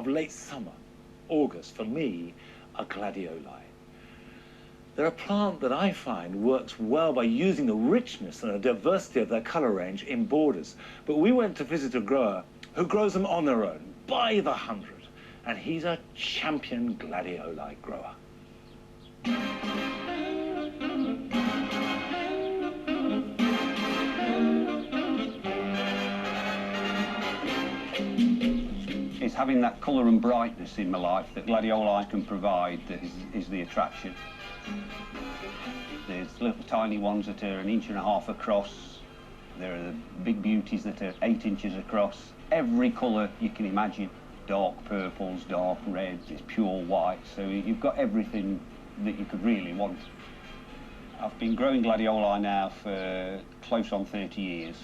of late summer, August, for me, are gladioli. They're a plant that I find works well by using the richness and the diversity of their colour range in borders. But we went to visit a grower who grows them on their own, by the hundred, and he's a champion gladioli grower. It's having that colour and brightness in my life that gladioli can provide that is the attraction. There's little tiny ones that are 1.5 inches across. There are the big beauties that are 8 inches across. Every colour you can imagine. Dark purples, dark reds, it's pure white. So you've got everything that you could really want. I've been growing gladioli now for close on 30 years.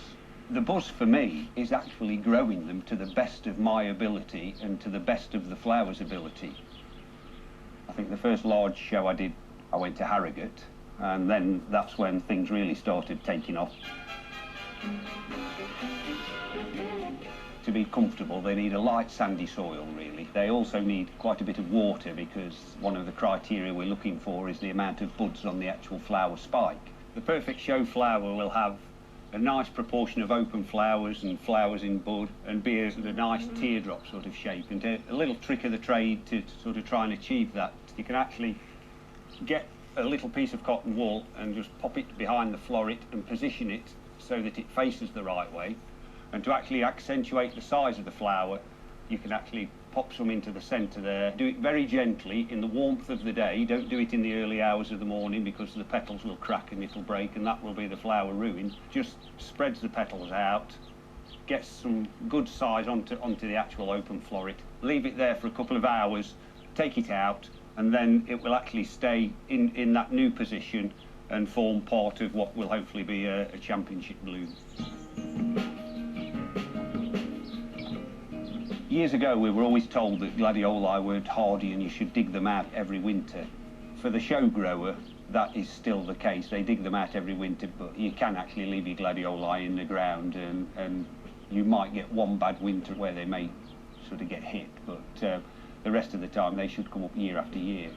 The buzz for me is actually growing them to the best of my ability and to the best of the flower's ability. I think the first large show I did, I went to Harrogate, and then that's when things really started taking off. To be comfortable, they need a light sandy soil, really. They also need quite a bit of water because one of the criteria we're looking for is the amount of buds on the actual flower spike. The perfect show flower will have a nice proportion of open flowers and flowers in bud and be a nice teardrop sort of shape. And a little trick of the trade to sort of try and achieve that, you can actually get a little piece of cotton wool and just pop it behind the floret and position it so that it faces the right way. And to actually accentuate the size of the flower, you can actually pop some into the centre there. Do it very gently in the warmth of the day. Don't do it in the early hours of the morning because the petals will crack and it'll break and that will be the flower ruin. Just spreads the petals out, gets some good size onto the actual open floret. Leave it there for a couple of hours, take it out, and then it will actually stay in that new position and form part of what will hopefully be a championship bloom. Years ago, we were always told that gladioli weren't hardy and you should dig them out every winter. For the show grower, that is still the case. They dig them out every winter, but you can actually leave your gladioli in the ground and you might get one bad winter where they may sort of get hit, but the rest of the time they should come up year after year.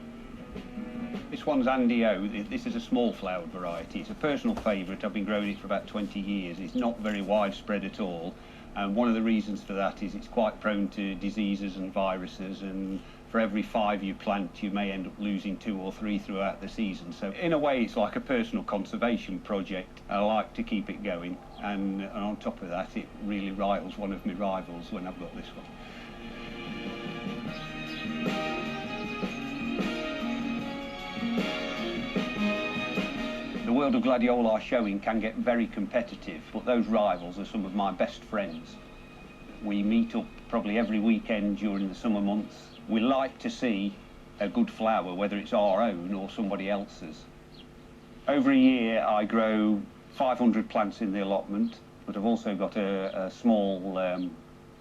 This one's Andy O. This is a small flowered variety. It's a personal favourite. I've been growing it for about 20 years. It's not very widespread at all. And one of the reasons for that is it's quite prone to diseases and viruses, and for every 5 you plant, you may end up losing 2 or 3 throughout the season. So in a way, it's like a personal conservation project. I like to keep it going, and on top of that, it really rivals one of my rivals when I've got this one. The world of gladioli showing can get very competitive, but those rivals are some of my best friends. We meet up probably every weekend during the summer months. We like to see a good flower, whether it's our own or somebody else's. Over a year I grow 500 plants in the allotment, but I've also got a small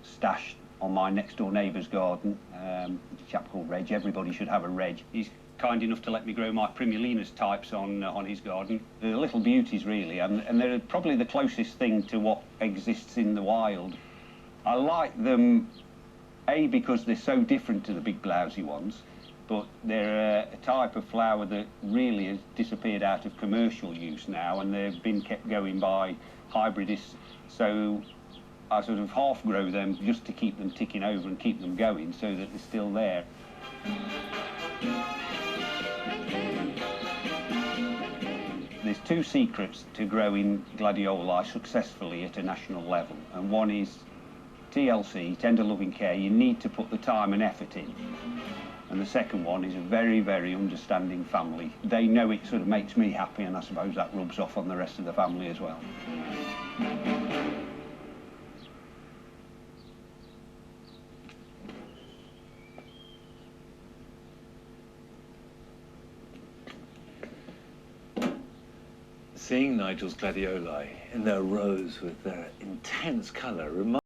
stash on my next door neighbour's garden. A chap called Reg. Everybody should have a Reg. He's kind enough to let me grow my Primulinus types on his garden. They're little beauties really, and they're probably the closest thing to what exists in the wild. I like them, A, because they're so different to the big blousy ones, but they're a type of flower that really has disappeared out of commercial use now, and they've been kept going by hybridists. So I sort of half grow them just to keep them ticking over and keep them going so that they're still there. There's 2 secrets to growing gladioli successfully at a national level, and one is TLC, tender loving care. You need to put the time and effort in. And the second one is a very, very understanding family. They know it sort of makes me happy, and I suppose that rubs off on the rest of the family as well. Seeing Nigel's gladioli in their rows with their intense colour reminds